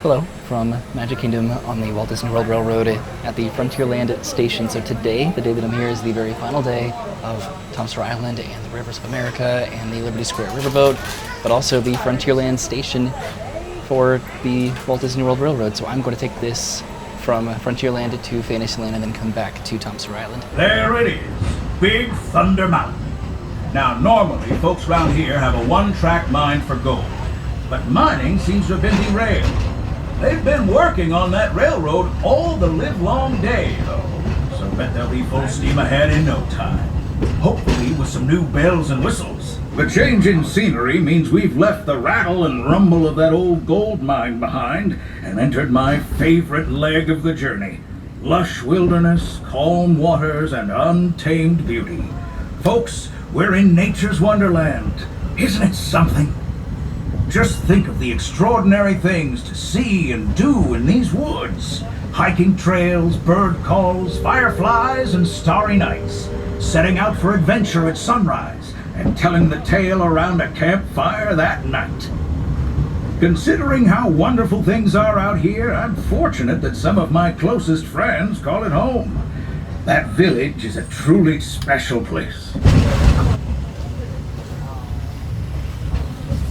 Hello from Magic Kingdom on the Walt Disney World Railroad at the Frontierland station. So today, the day that I'm here, is the very final day of Tom Sawyer Island and the Rivers of America and the Liberty Square Riverboat, but also the Frontierland station for the Walt Disney World Railroad. So I'm going to take this from Frontierland to Fantasyland and then come back to Tom Sawyer Island. There it is, Big Thunder Mountain. Now normally folks around here have a one-track mind for gold, but mining seems to have been derailed. They've been working on that railroad all the livelong day, though, so bet they'll be full steam ahead in no time. Hopefully with some new bells and whistles. The change in scenery means we've left the rattle and rumble of that old gold mine behind and entered my favorite leg of the journey. Lush wilderness, calm waters, and untamed beauty. Folks, we're in nature's wonderland. Isn't it something? Just think of the extraordinary things to see and do in these woods. Hiking trails, bird calls, fireflies, and starry nights. Setting out for adventure at sunrise and telling the tale around a campfire that night. Considering how wonderful things are out here, I'm fortunate that some of my closest friends call it home. That village is a truly special place.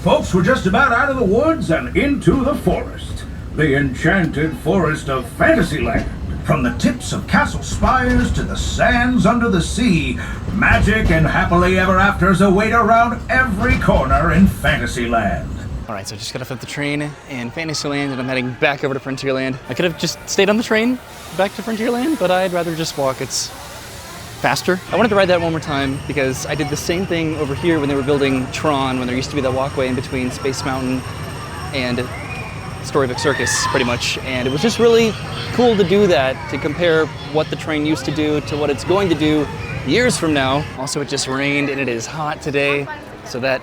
Folks, we're just about out of the woods and into the forest. The enchanted forest of Fantasyland. From the tips of castle spires to the sands under the sea, magic and happily ever afters await around every corner in Fantasyland. Alright, so I just got off at the train in Fantasyland and I'm heading back over to Frontierland. I could have just stayed on the train back to Frontierland, but I'd rather just walk. It's faster. I wanted to ride that one more time because I did the same thing over here when they were building Tron, when there used to be that walkway in between Space Mountain and Storybook Circus, pretty much. And it was just really cool to do that, to compare what the train used to do to what it's going to do years from now. Also, it just rained and it is hot today, so that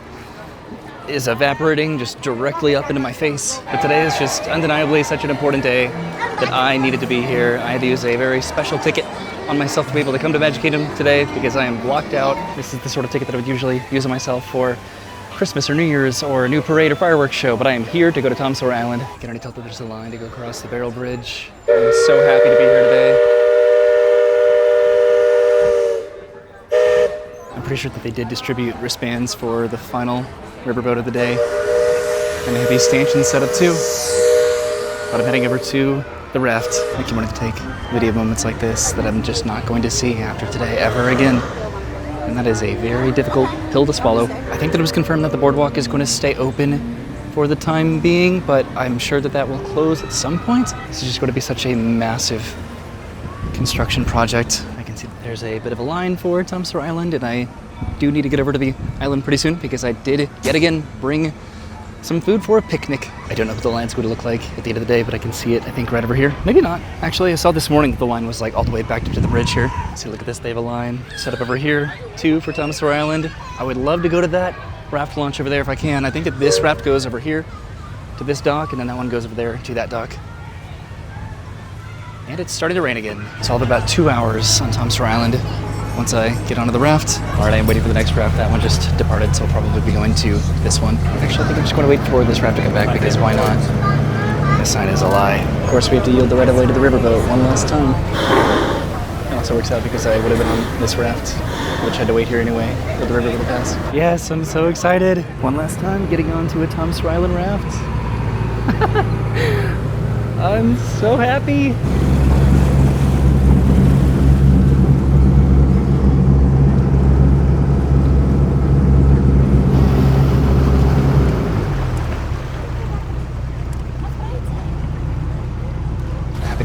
is evaporating just directly up into my face. But today is just undeniably such an important day that I needed to be here. I had to use a very special ticket on myself to be able to come to Magic Kingdom today because I am blocked out. This is the sort of ticket that I would usually use on myself for Christmas or New Year's or a new parade or fireworks show, but I am here to go to Tom Sawyer Island. I can already tell that there's a line to go across the Barrel Bridge. I'm so happy to be here today. I'm pretty sure that they did distribute wristbands for the final riverboat of the day. And they have these stanchions set up too. But I'm heading over to the raft. I keep wanting to take video moments like this that I'm just not going to see after today ever again. And that is a very difficult pill to swallow. I think that it was confirmed that the boardwalk is going to stay open for the time being, but I'm sure that that will close at some point. This is just going to be such a massive construction project. I can see that there's a bit of a line for Tom Sawyer Island, and I do need to get over to the island pretty soon because I did yet again bring some food for a picnic. I don't know what the line's going to look like at the end of the day, but I can see it, I think, right over here. Maybe not. Actually, I saw this morning that the line was like all the way back to the bridge here. See, look at this, they have a line set up over here too for Tom Sawyer Island. I would love to go to that raft launch over there if I can. I think that this raft goes over here to this dock, and then that one goes over there to that dock. And it's starting to rain again. So I'll have about 2 hours on Tom Sawyer Island once I get onto the raft. All right, I'm waiting for the next raft. That one just departed, so I'll probably be going to this one. Actually, I think I'm just going to wait for this raft to come back because why not? This sign is a lie. Of course, we have to yield the right of way to the riverboat one last time. It also works out because I would have been on this raft, which had to wait here anyway for the riverboat to pass. Yes, I'm so excited. One last time getting onto a Tom Sawyer Island raft. I'm so happy.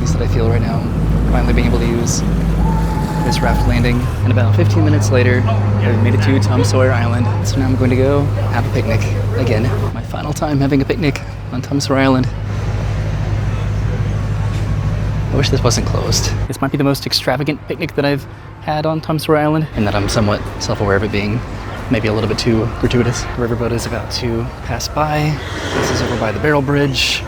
That I feel right now, finally being able to use this raft landing. And about 15 minutes later, I've made it to Tom Sawyer Island. So now I'm going to go have a picnic again. My final time having a picnic on Tom Sawyer Island. I wish this wasn't closed. This might be the most extravagant picnic that I've had on Tom Sawyer Island, and that I'm somewhat self-aware of it being maybe a little bit too gratuitous. The riverboat is about to pass by. This is over by the Barrel Bridge.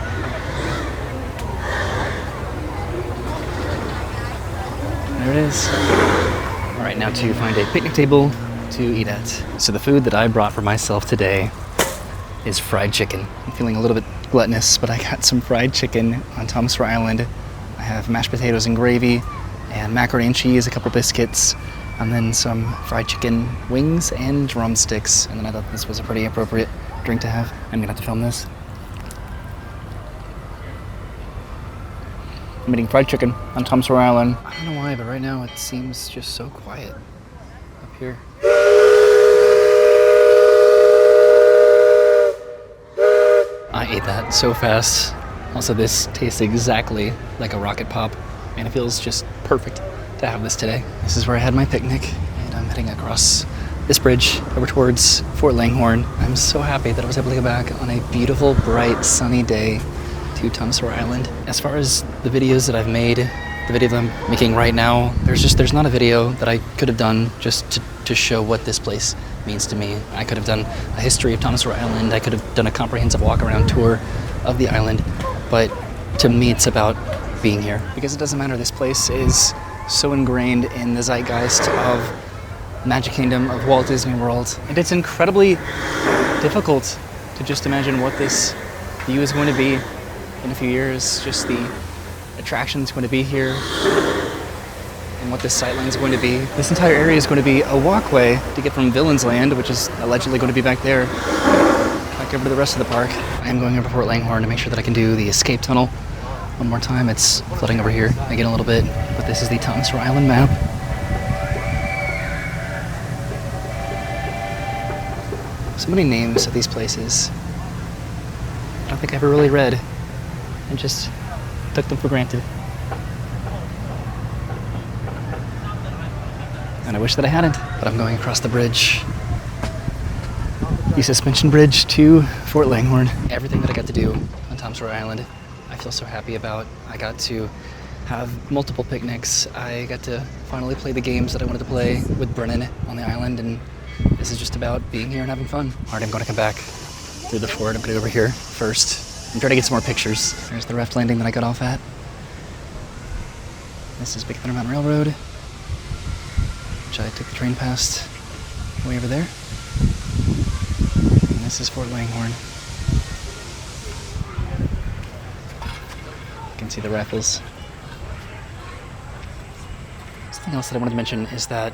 There it is. All right, now to find a picnic table to eat at. So the food that I brought for myself today is fried chicken. I'm feeling a little bit gluttonous, but I got some fried chicken on Thomas Rhett Island. I have mashed potatoes and gravy, and macaroni and cheese, a couple biscuits, and then some fried chicken wings and drumsticks. And then I thought this was a pretty appropriate drink to have. I'm gonna have to film this. I'm eating fried chicken on Thomas Rhett Island. I don't know why, but right now it seems just so quiet up here. I ate that so fast. Also, this tastes exactly like a rocket pop, and it feels just perfect to have this today. This is where I had my picnic, and I'm heading across this bridge over towards Fort Langhorne. I'm so happy that I was able to get back on a beautiful, bright, sunny day to Thomas Rhett Island. As far as the videos that I've made, the video that I'm making right now, there's not a video that I could have done just to show what this place means to me. I could have done a history of Thomas Rhett Island. I could have done a comprehensive walk-around tour of the island, but to me it's about being here. Because it doesn't matter, this place is so ingrained in the zeitgeist of Magic Kingdom, of Walt Disney World, and it's incredibly difficult to just imagine what this view is going to be in a few years, just the attractions going to be here, and what this sightline is going to be. This entire area is going to be a walkway to get from Villain's Land, which is allegedly going to be back there, back over to the rest of the park. I am going over Fort Langhorne to make sure that I can do the escape tunnel one more time. It's flooding over here again a little bit, but this is the Thomas Rhett Island map. So many names of these places I don't think I ever really read, and just took them for granted. And I wish that I hadn't, but I'm going across the bridge, the suspension bridge to Fort Langhorne. Everything that I got to do on Thomas Rhett Island, I feel so happy about. I got to have multiple picnics. I got to finally play the games that I wanted to play with Brennan on the island, and this is just about being here and having fun. All right, I'm going to come back through the fort. I'm going to go over here first and try to get some more pictures. There's the raft landing that I got off at. This is Big Thunder Mountain Railroad, which I took the train past way over there. And this is Fort Langhorne. You can see the raffles. Something else that I wanted to mention is that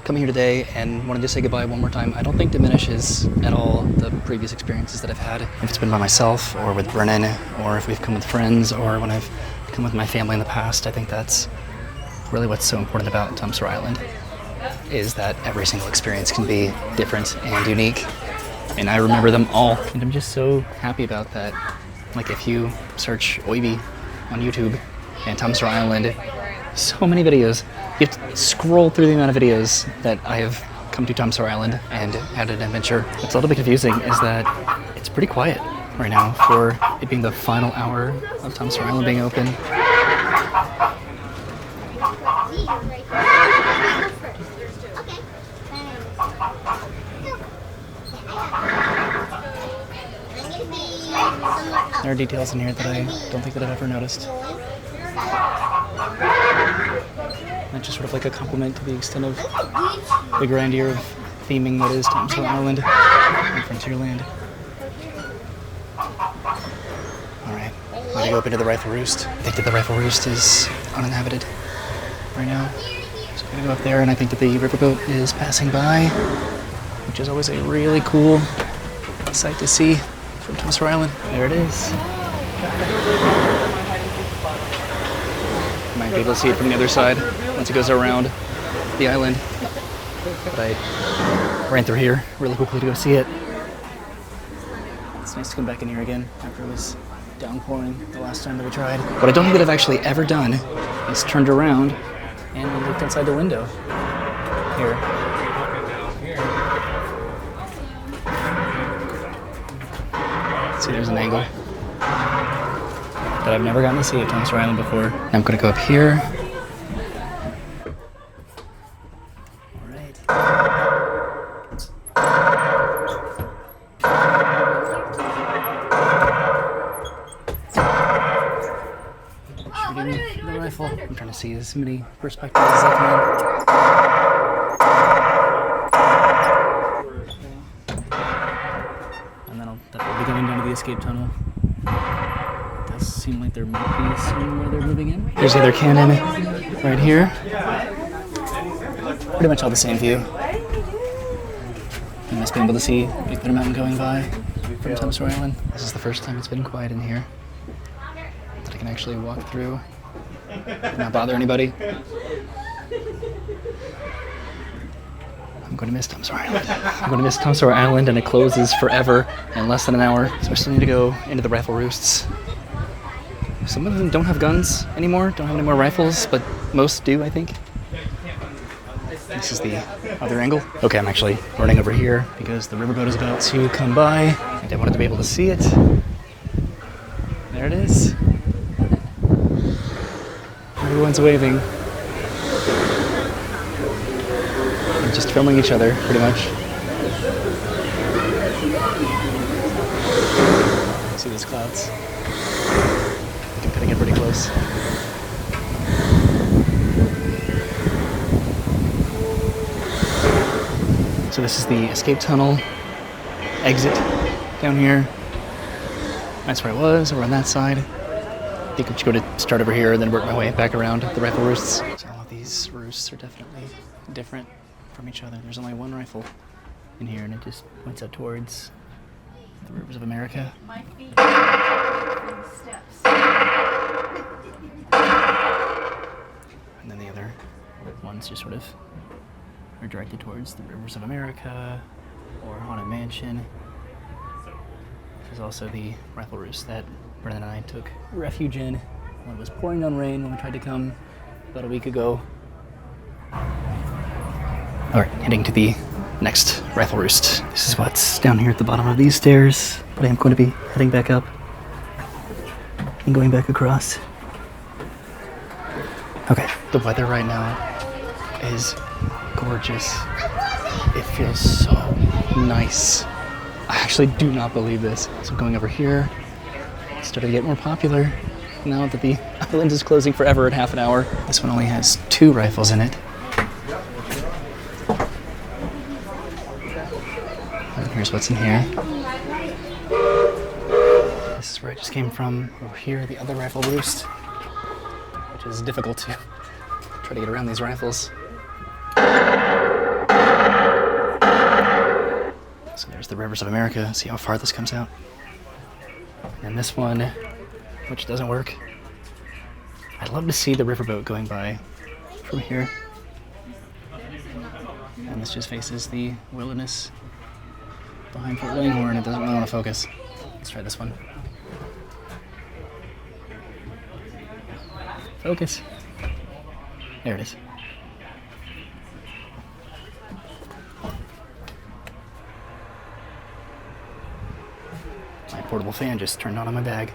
coming here today and wanting to say goodbye one more time, I don't think diminishes at all the previous experiences that I've had. If it's been by myself or with Brennan, or if we've come with friends, or when I've come with my family in the past, I think that's really what's so important about Thomas Rhett Island, is that every single experience can be different and unique. And I remember them all. And I'm just so happy about that. Like, if you search oyby on YouTube and Thomas Rhett Island, so many videos. You have to scroll through the amount of videos that I have come to Thomas Rhett Island and had an adventure. What's a little bit confusing is that it's pretty quiet right now for it being the final hour of Thomas Rhett Island being open. There are details in here that I don't think that I've ever noticed. That's just sort of like a compliment to the extent of the grandeur of theming that is Thomas Rhett Island and Frontierland. Alright, I'm gonna go up into the Rifle Roost. I think that the Rifle Roost is uninhabited right now. So I'm gonna go up there, and I think that the riverboat is passing by, which is always a really cool sight to see from Thomas Rhett Island. There it is. Might be able to see it from the other side once it goes around the island. But I ran through here really quickly to go see it. It's nice to come back in here again after it was downpouring the last time that we tried. What I don't think that I've actually ever done is turned around and looked outside the window here. See, there's an angle that I've never gotten to see at Thomas Rhett Island before. I'm gonna go up here. All right. Shooting the rifle. I'm trying to see as many perspectives as I can. And then I'll definitely be going down to the escape tunnel seem like there might be somewhere they're moving in. There's the other cannon right here. Pretty much all the same view. You must be able to see Big Thunder Mountain going by from Tom Sawyer Island. This is the first time it's been quiet in here. That I can actually walk through and not bother anybody. I'm going to miss Tom Sawyer Island. I'm going to miss Tom Sawyer Island, and it closes forever in less than an hour. So I still need to go into the rifle roosts. Some of them don't have guns anymore, don't have any more rifles, but most do, I think. This is the other angle. Okay, I'm actually running over here because the riverboat is about to come by, and I wanted to be able to see it. There it is. Everyone's waving. They're just filming each other, pretty much. See those clouds? I think I'm cutting it pretty close. So this is the escape tunnel exit down here. That's where I was, over on that side. I think I'm just going to start over here and then work my way back around the rifle roosts. So all of these roosts are definitely different from each other. There's only one rifle in here, and it just points out towards the rivers of America. My feet steps. And then the other ones just sort of are directed towards the rivers of America or Haunted Mansion. There's also the rifle roost that Brennan and I took refuge in when it was pouring down rain when we tried to come about a week ago. Alright, heading to the next rifle roost. This is what's down here at the bottom of these stairs, but I am going to be heading back up and going back across. Okay, the weather right now is gorgeous. It feels so nice. I actually do not believe this. So going over here, it's starting to get more popular now that the island is closing forever at half an hour. This one only has 2 rifles in it. And here's what's in here. This is where I just came from. Over here, the other rifle roost, which is difficult to try to get around these rifles. So there's the rivers of America. See how far this comes out. And this one, which doesn't work. I'd love to see the riverboat going by from here. And this just faces the wilderness behind Fort Langhorne. It doesn't really want to focus. Let's try this one. Focus. There it is. My portable fan just turned on my bag.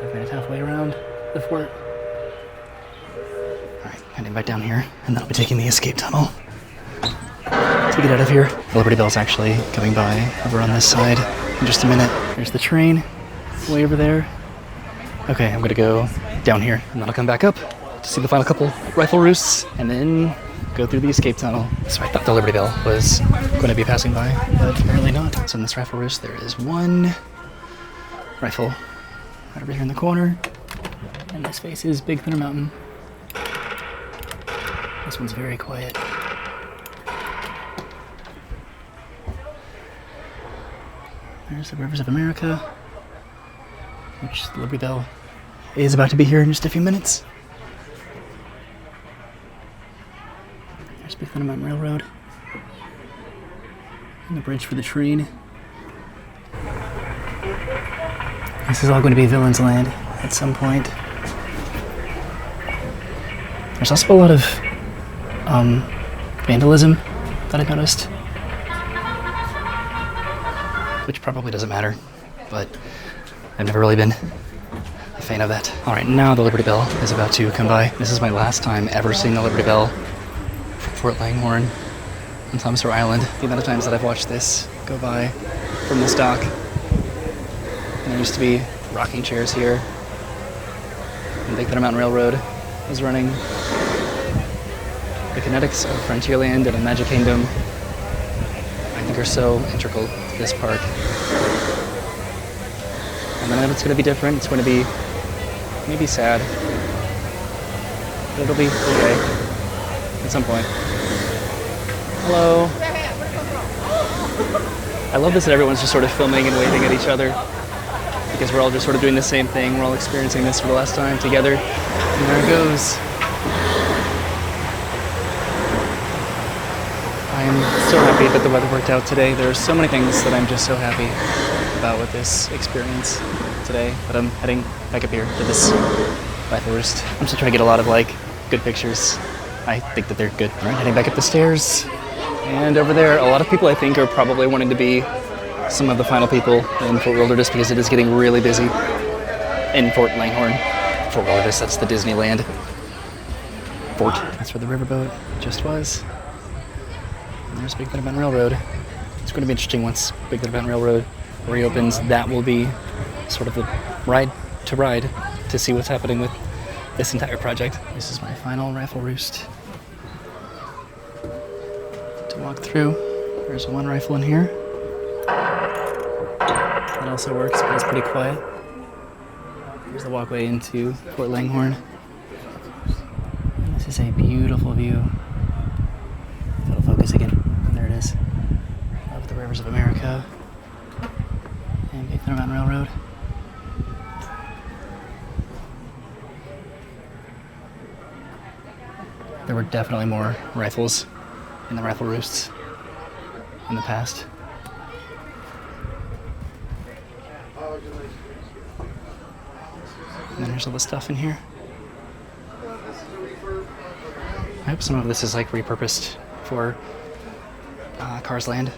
I've made it halfway around the fort. Alright, heading back down here, and then I'll be taking the escape tunnel to get out of here. The Liberty Bell's actually coming by over on this side in just a minute. There's the train way over there. Okay, I'm gonna go down here, and then I'll come back up to see the final couple rifle roosts, and then go through the escape tunnel. So I thought the Liberty Bell was going to be passing by, but apparently not. So in this rifle roost, there is one rifle right over here in the corner, and this faces Big Thunder Mountain. This one's very quiet. There's the rivers of America, which the Liberty Bell is about to be here in just a few minutes. There's Big Thunder Mountain Railroad and the bridge for the train. This is all going to be Villain's Land at some point. There's also a lot of vandalism that I've noticed, which probably doesn't matter, but I've never really been a fan of that. All right, now the Liberty Bell is about to come by. This is my last time ever seeing the Liberty Bell from Fort Langhorne on Tom Sawyer Island. The amount of times that I've watched this go by from this dock. And there used to be rocking chairs here. And Big Thunder Mountain Railroad was running. The kinetics of Frontierland and Magic Kingdom, I think, are so integral to this park. I And then it's going to be different. It's going to be maybe sad. But it'll be okay at some point. Hello. I love this that everyone's just sort of filming and waving at each other because we're all just sort of doing the same thing. We're all experiencing this for the last time together. And there it goes. I'm so happy that the weather worked out today. There are so many things that I'm just so happy about with this experience today. But I'm heading back up here to this rifle roost. I'm still trying to get a lot of good pictures. I think that they're good. All right, heading back up the stairs. And over there, a lot of people I think are probably wanting to be some of the final people in Fort Wilderness because it is getting really busy in Fort Langhorne. Fort Wilderness, that's the Disneyland fort. That's where the riverboat just was. And there's Big Thunder Mountain Railroad. It's going to be interesting once Big Thunder Mountain Railroad reopens. That will be sort of the ride to see what's happening with this entire project. This is my final rifle roost to walk through. There's one rifle in here. That also works, but it's pretty quiet. Here's the walkway into Fort Langhorne. And this is a beautiful view. It'll focus again. There it is. Of the rivers of America and Big Thunder Mountain Railroad. There were definitely more rifles in the rifle roosts in the past. And then there's all the stuff in here. I hope some of this is repurposed for Cars Land.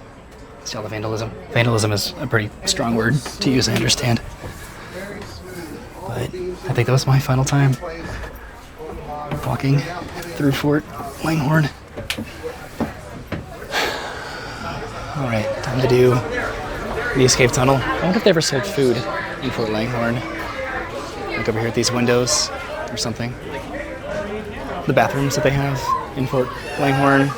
See all the vandalism. Vandalism is a pretty strong word to use, I understand. But I think that was my final time walking through Fort Langhorne. Alright, time to do the escape tunnel. I wonder if they ever sold food in Fort Langhorne. Over here at these windows or something. The bathrooms that they have in Fort Langhorne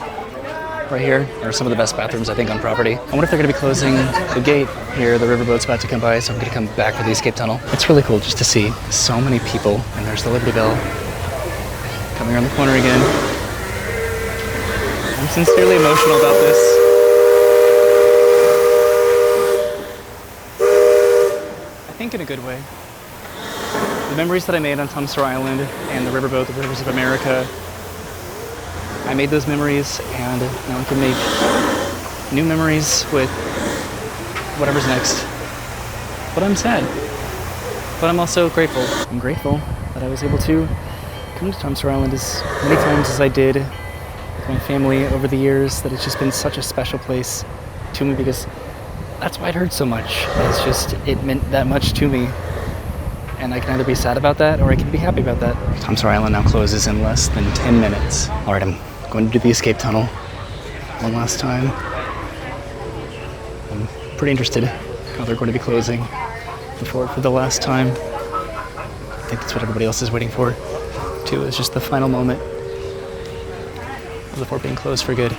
right here are some of the best bathrooms I think on property. I wonder if they're going to be closing the gate here. The riverboat's about to come by, so I'm going to come back for the escape tunnel. It's really cool just to see so many people. And there's the Liberty Bell coming around the corner again. I'm sincerely emotional about this. I think in a good way. The memories that I made on Tom Sawyer Island and the riverboat, the Rivers of America, I made those memories, and now I can make new memories with whatever's next. But I'm sad. But I'm also grateful. I'm grateful that I was able to come to Tom Sawyer Island as many times as I did with my family over the years, that it's just been such a special place to me because that's why it hurt so much. It meant that much to me. And I can either be sad about that or I can be happy about that. Tom Sawyer Island now closes in less than 10 minutes. All right, I'm going to do the escape tunnel one last time. I'm pretty interested how they're going to be closing the fort for the last time. I think that's what everybody else is waiting for, too. It's just the final moment of the fort being closed for good.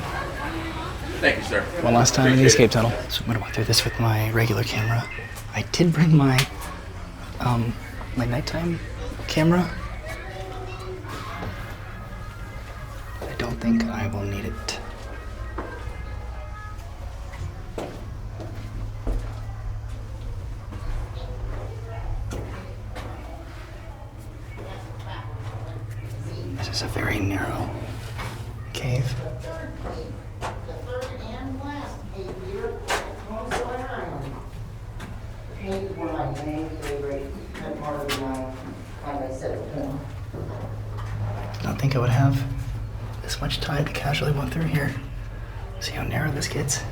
Thank you, sir. One last time in the escape tunnel. So I'm going to walk through this with my regular camera. I did bring my nighttime camera. I don't think I will need it. This is a very narrow cave. One of my main favorite part of my, like I said, I don't think I would have this much time to casually walk through here. See how narrow this gets?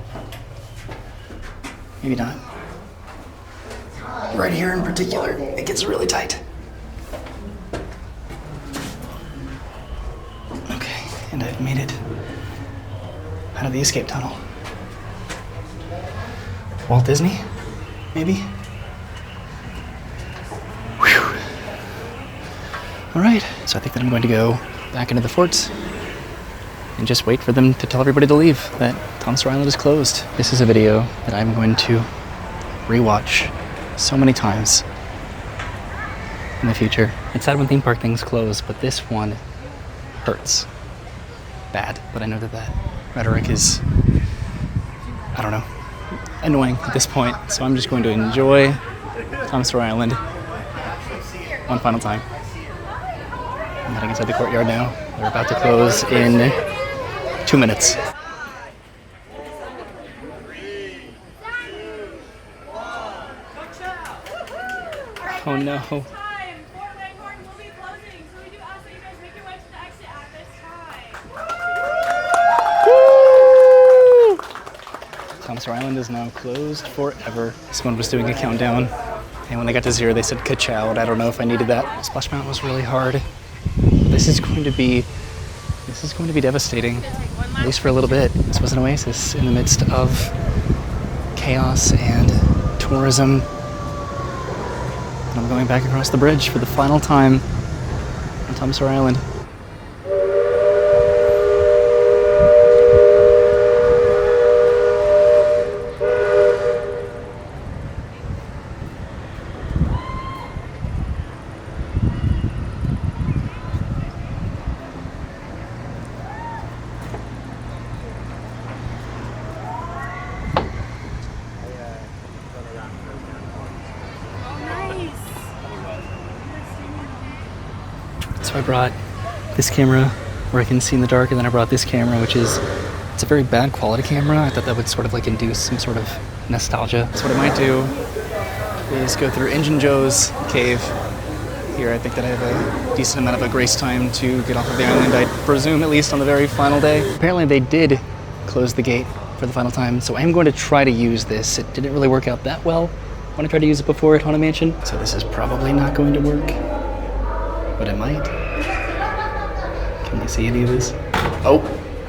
Maybe not. Right here in particular, it gets really tight. Okay, and I've made it out of the escape tunnel. Walt Disney, maybe? Whew. All right, so I think that I'm going to go back into the forts and just wait for them to tell everybody to leave, that Tom Sawyer Island is closed. This is a video that I'm going to rewatch so many times in the future. It's sad when theme park things close, but this one hurts. Bad. But I know that that rhetoric is, I don't know, annoying at this point. So I'm just going to enjoy Tom Sawyer Island one final time. I'm heading inside the courtyard now. They're about to close in 2 minutes. Oh no. Time. Fort Langhorne will be closing, so we do ask that you guys make your way to the exit at this time. Tom Sawyer Island is now closed forever. Someone was doing a countdown, and when they got to 0, they said ka-chow, and I don't know if I needed that. Splash Mountain was really hard. This is going to be devastating, at least for a little bit. This was an oasis in the midst of chaos and tourism. And I'm going back across the bridge for the final time on Tom Sawyer Island. So I brought this camera where I can see in the dark, and then I brought this camera, which is, it's a very bad quality camera. I thought that would sort of like induce some sort of nostalgia. So what I might do is go through Injun Joe's cave here. I think that I have a decent amount of a grace time to get off of the island, I presume, at least on the very final day. Apparently they did close the gate for the final time, so I am going to try to use this. It didn't really work out that well when I tried to use it before at Haunted Mansion, so this is probably not going to work, but it might. Can you see any of this? Oh,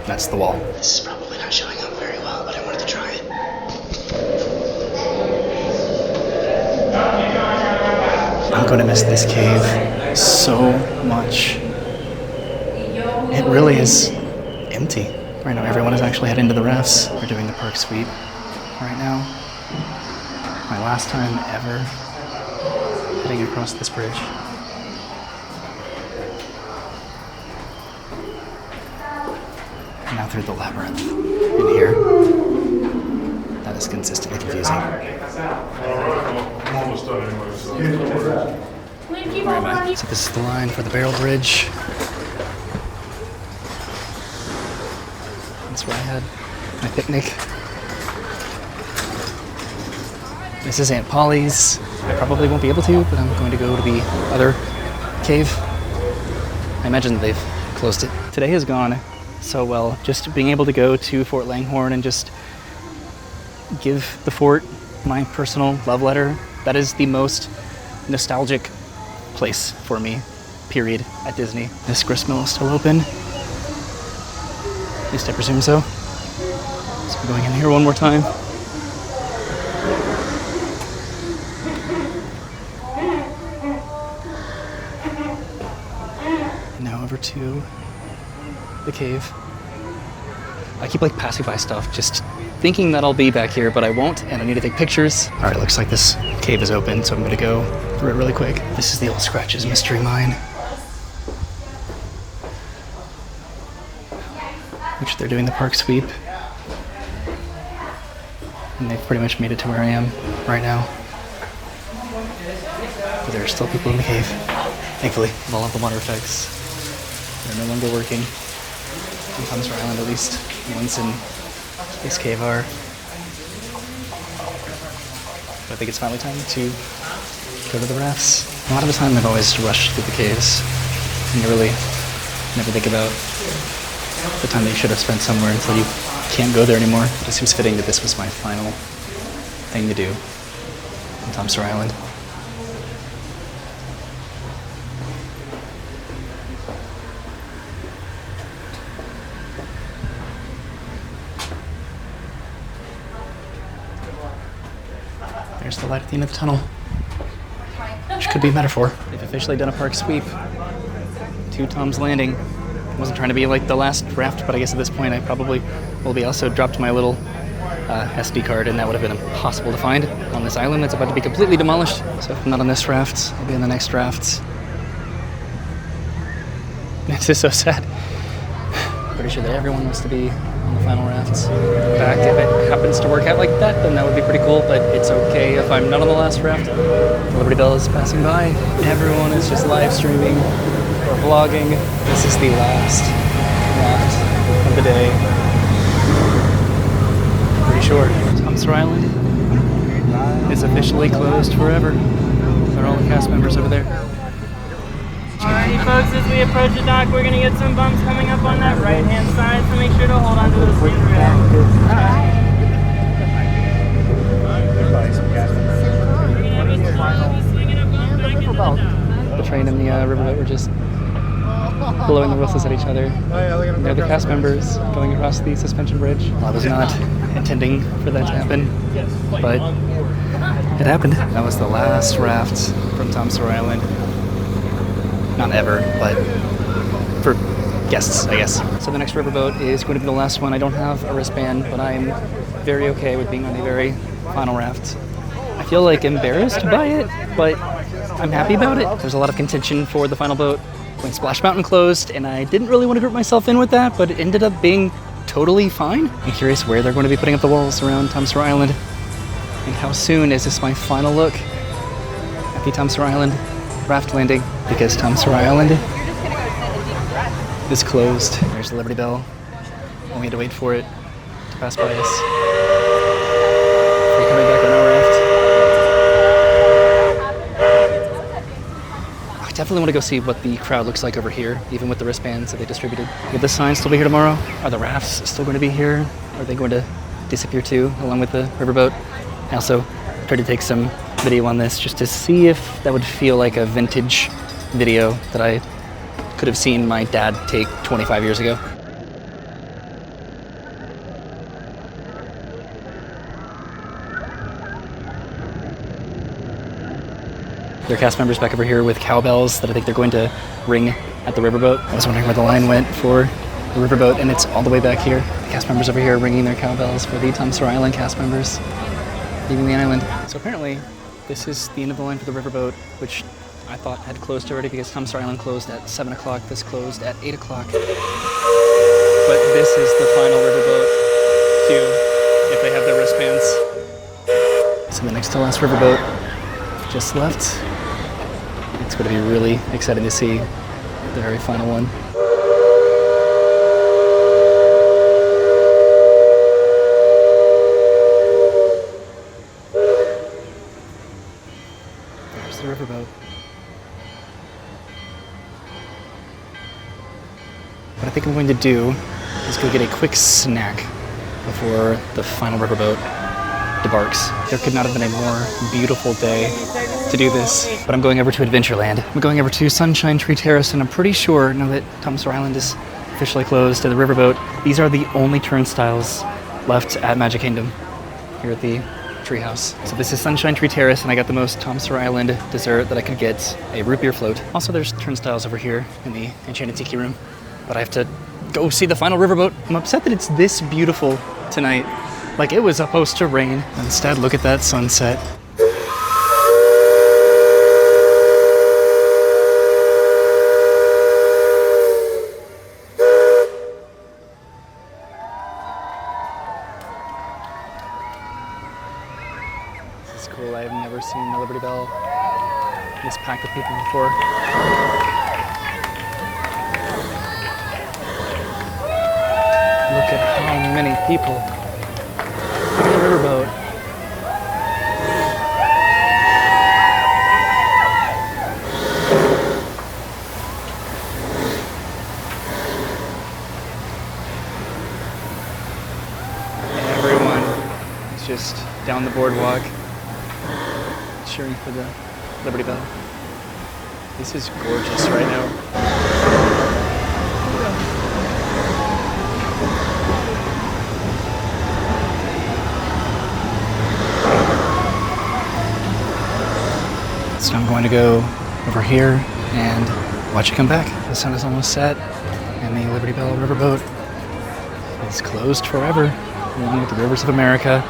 that's the wall. This is probably not showing up very well, but I wanted to try it. I'm going to miss this cave so much. It really is empty. Right now, everyone is actually heading to the rafts. We're doing the park sweep right now. My last time ever heading across this bridge. And now through the labyrinth in here. That is consistently confusing. I'm almost done anyway, so. Where am I? So this is the line for the barrel bridge. That's where I had my picnic. This is Aunt Polly's. I probably won't be able to, but I'm going to go to the other cave. I imagine they've closed it. Today has gone so well. Just being able to go to Fort Langhorne and just give the fort my personal love letter. That is the most nostalgic place for me, period, at Disney. This gristmill is still open. At least I presume so. So I'm going in here one more time. And now over to the cave. I keep like passing by stuff, just thinking that I'll be back here, but I won't, and I need to take pictures. All right, looks like this cave is open, so I'm gonna go through it really quick. This is the Old Scratches Mystery Mine, which they're doing the park sweep. And they've pretty much made it to where I am right now. But there are still people in the cave, thankfully. All of the water effects, they're no longer working. On Tom Sawyer Island, at least. The ones in this cave are. But I think it's finally time to go to the rafts. A lot of the time I've always rushed through the caves. And you really never think about the time that you should have spent somewhere until you can't go there anymore. It just seems fitting that this was my final thing to do on Tom Sawyer Island. There's the light at the end of the tunnel, which could be a metaphor. They've officially done a park sweep to Tom's Landing. I wasn't trying to be like the last raft, but I guess at this point I probably will be. Also dropped my little SD card, and that would have been impossible to find on this island that's about to be completely demolished. So if not on this raft, I'll be on the next raft. This is so sad. Pretty sure that everyone wants to be on the final rafts back. If it happens to work out like that, then that would be pretty cool, but it's okay if I'm not on the last raft. Liberty Bell is passing by. Everyone is just live streaming or vlogging. This is the last raft of the day. Pretty sure Sawyer Island is officially closed forever. There are all the cast members over there. Alrighty folks, as we approach the dock, we're going to get some bumps coming up on that right-hand side, so make sure to hold on to those skin rails. The train and the riverboat were just blowing the whistles at each other. And they're the cast members going across the suspension bridge. Well, I was not intending for that to happen, but it happened. That was the last raft from Sawyer Island. Not ever, but for guests, I guess. So the next riverboat is going to be the last one. I don't have a wristband, but I'm very okay with being on the very final raft. I feel like embarrassed by it, but I'm happy about it. There's a lot of contention for the final boat when Splash Mountain closed, and I didn't really want to group myself in with that, but it ended up being totally fine. I'm curious where they're going to be putting up the walls around Sawyer Island, and how soon is this my final look at the Sawyer Island raft landing, because Sawyer Island is closed. There's the Liberty Bell, and we had to wait for it to pass by us. We're coming back on our raft. I definitely want to go see what the crowd looks like over here, even with the wristbands that they distributed. Will the signs still be here tomorrow? Are the rafts still going to be here? Are they going to disappear too, along with the riverboat? I also tried to take some video on this just to see if that would feel like a vintage video that I could have seen my dad take 25 years ago. There are cast members back over here with cowbells that I think they're going to ring at the riverboat. I was wondering where the line went for the riverboat, and it's all the way back here. The cast members over here ringing their cowbells for the Sawyer Island cast members leaving the island. So apparently, this is the end of the line for the riverboat, which I thought had closed already because Sawyer Island closed at 7 o'clock. This closed at 8 o'clock. But this is the final riverboat, too, if they have their wristbands. So the next to last riverboat just left. It's going to be really exciting to see the very final one. There's the riverboat. What I think I'm going to do is go get a quick snack before the final riverboat debarks. There could not have been a more beautiful day to do this, but I'm going over to Adventureland. I'm going over to Sunshine Tree Terrace, and I'm pretty sure now that Sawyer Island is officially closed to the riverboat, these are the only turnstiles left at Magic Kingdom here at the treehouse. So this is Sunshine Tree Terrace, and I got the most Sawyer Island dessert that I could get, a root beer float. Also, there's turnstiles over here in the Enchanted Tiki Room, but I have to go see the final riverboat. I'm upset that it's this beautiful tonight. Like, it was supposed to rain. Instead, look at that sunset. This is cool. I've never seen the Liberty Bell this packed with people before. Look at how many people. Look at the riverboat. Everyone is just down the boardwalk cheering for the Liberty Bell. This is gorgeous right now. So I'm going to go over here and watch it come back. The sun is almost set, and the Liberty Bell riverboat is closed forever. along with the rivers of America.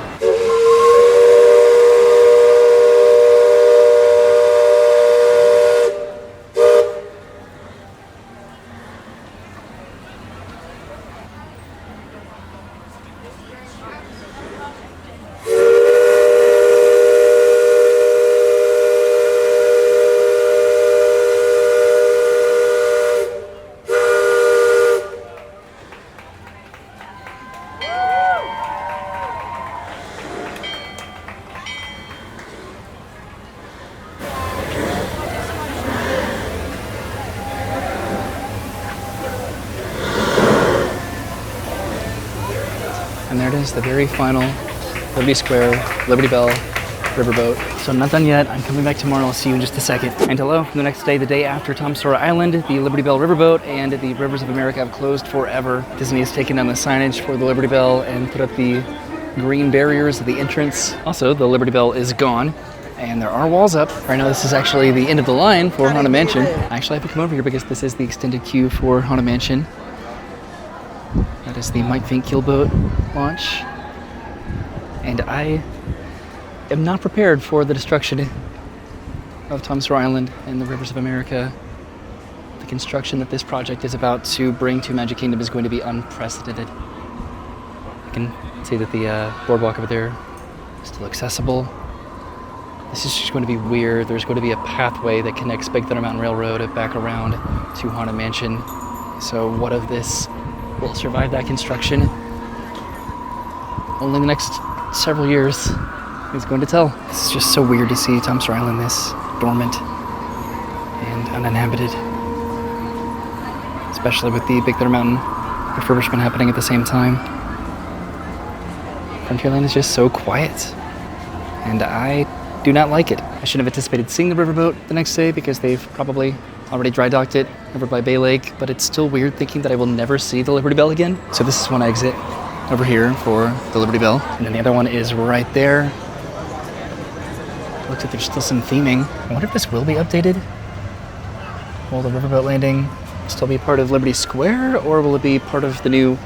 And there it is, the very final Liberty Square, Liberty Bell riverboat. So I'm not done yet. I'm coming back tomorrow. I'll see you in just a second. And hello, the next day, the day after Tom Sawyer Island, the Liberty Bell riverboat and the Rivers of America have closed forever. Disney has taken down the signage for the Liberty Bell and put up the green barriers at the entrance. Also, the Liberty Bell is gone. And there are walls up. Right now, this is actually the end of the line for Haunted Mansion. I actually have to come over here because this is the extended queue for Haunted Mansion. That is the Mike Fink keelboat launch. And I am not prepared for the destruction of Tom Sawyer Island and the Rivers of America. The construction that this project is about to bring to Magic Kingdom is going to be unprecedented. I can see that the boardwalk over there is still accessible. This is just going to be weird. There's going to be a pathway that connects Big Thunder Mountain Railroad back around to Haunted Mansion. So what of this will survive that construction? Only the next several years is going to tell. It's just so weird to see Tom Sawyer Island this dormant and uninhabited. Especially with the Big Thunder Mountain refurbishment happening at the same time. Frontierland is just so quiet. And I do not like it. I should have anticipated seeing the riverboat the next day because they've probably already dry docked it over by Bay Lake, but it's still weird thinking that I will never see the Liberty Bell again. So this is one exit over here for the Liberty Bell, and then the other one is right there. Looks like there's still some theming. I wonder if this will be updated. Will the riverboat landing still be part of Liberty Square, or will it be part of the new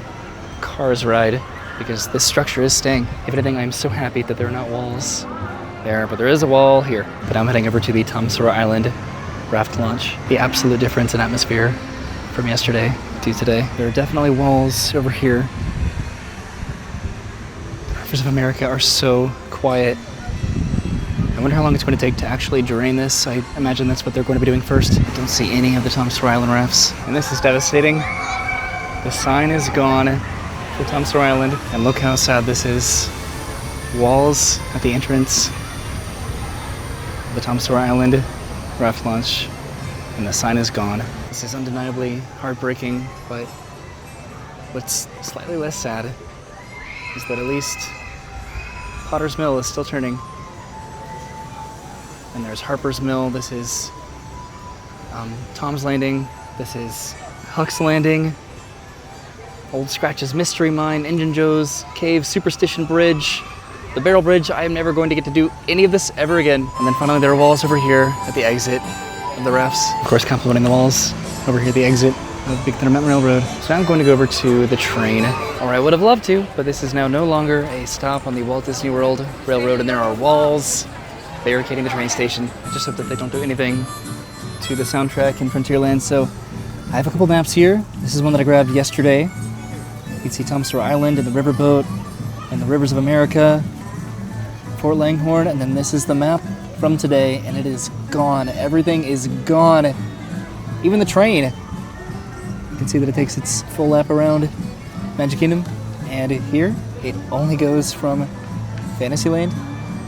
Cars ride? Because this structure is staying. If anything, I'm so happy that there are not walls there, but there is a wall here. But I'm heading over to the Tom Sawyer Island raft launch. The absolute difference in atmosphere from yesterday to today. There are definitely walls over here. The Rivers of America are so quiet. I wonder how long it's going to take to actually drain this. I imagine that's what they're going to be doing first. I don't see any of the Tom Sawyer Island rafts. And this is devastating. The sign is gone for Tom Sawyer Island. And look how sad this is. Walls at the entrance of the Tom Sawyer Island raft launch, and the sign is gone. This is undeniably heartbreaking, but what's slightly less sad is that at least Potter's Mill is still turning. And there's Harper's Mill. This is Tom's Landing. This is Huck's Landing. Old Scratch's Mystery Mine, Injun Joe's Cave, Superstition Bridge, the Barrel Bridge. I am never going to get to do any of this ever again. And then finally there are walls over here at the exit of the rafts. Of course, complementing the walls over here at the exit of Big Thunder Mountain Railroad. So now I'm going to go over to the train. Or I would have loved to, but this is now no longer a stop on the Walt Disney World Railroad, and there are walls barricading the train station. I just hope that they don't do anything to the soundtrack in Frontierland. So I have a couple maps here. This is one that I grabbed yesterday. You can see Tom Sawyer Island and the riverboat and the Rivers of America, Fort Langhorne, and then this is the map from today, and it is gone. Everything is gone. Even the train. You can see that it takes its full lap around Magic Kingdom, and here it only goes from Fantasyland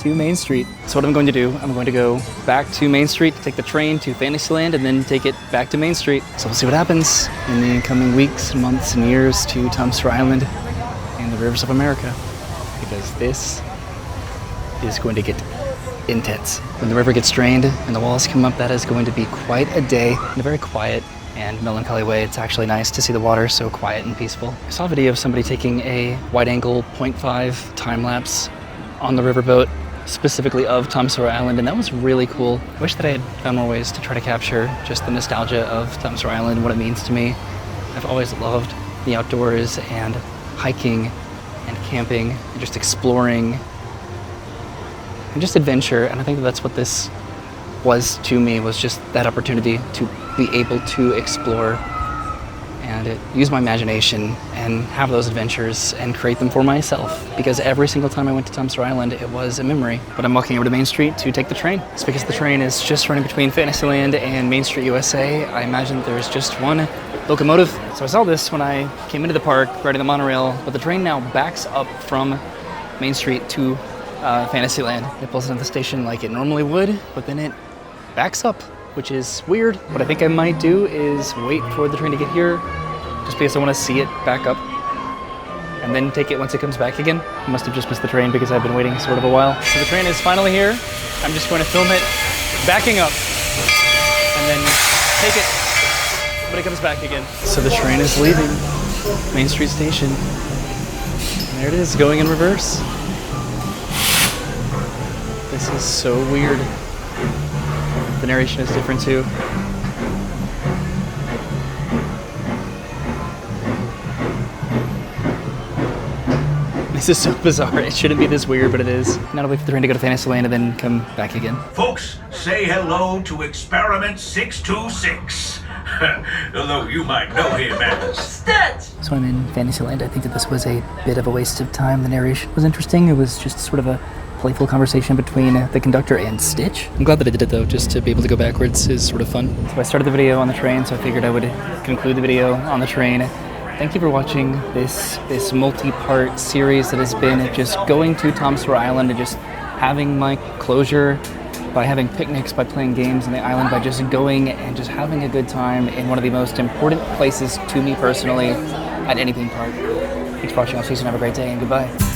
to Main Street. So what I'm going to do, I'm going to go back to Main Street, take the train to Fantasyland, and then take it back to Main Street. So we'll see what happens in the coming weeks, months, and years to Tom Sawyer Island and the Rivers of America, because this is going to get intense. When the river gets drained and the walls come up, that is going to be quite a day in a very quiet and melancholy way. It's actually nice to see the water so quiet and peaceful. I saw a video of somebody taking a wide-angle 0.5 time-lapse on the riverboat, specifically of Tom Sawyer Island, and that was really cool. I wish that I had found more ways to try to capture just the nostalgia of Tom Sawyer Island and what it means to me. I've always loved the outdoors and hiking and camping and just exploring and just adventure. And I think that's what this was to me, was just that opportunity to be able to explore and use my imagination and have those adventures and create them for myself, because every single time I went to Tom Sawyer Island it was a memory. But I'm walking over to Main Street to take the train. It's because the train is just running between Fantasyland and Main Street USA. I imagine there's just one locomotive. So I saw this when I came into the park riding the monorail, but the train now backs up from Main Street to Fantasyland. It pulls into the station like it normally would, but then it backs up, which is weird. What I think I might do is wait for the train to get here, just because I want to see it back up, and then take it once it comes back again. I must have just missed the train because I've been waiting sort of a while. So the train is finally here. I'm just going to film it backing up, and then take it when it comes back again. So the train is leaving Main Street Station. And there it is, going in reverse. This is so weird. The narration is different too. This is so bizarre. It shouldn't be this weird, but it is. Now to wait for the train to go to Fantasyland and then come back again. Folks, say hello to Experiment 626. Although you might know him as... So I'm in Fantasyland. I think that this was a bit of a waste of time. The narration was interesting. It was just sort of a playful conversation between the conductor and Stitch. I'm glad that I did it though, just to be able to go backwards is sort of fun. So I started the video on the train, so I figured I would conclude the video on the train. Thank you for watching this multi-part series that has been just going to Tom Sawyer Island and just having my closure by having picnics, by playing games on the island, by just going and just having a good time in one of the most important places to me personally at any theme park. Thanks for watching. I'll see you soon. Have a great day and goodbye.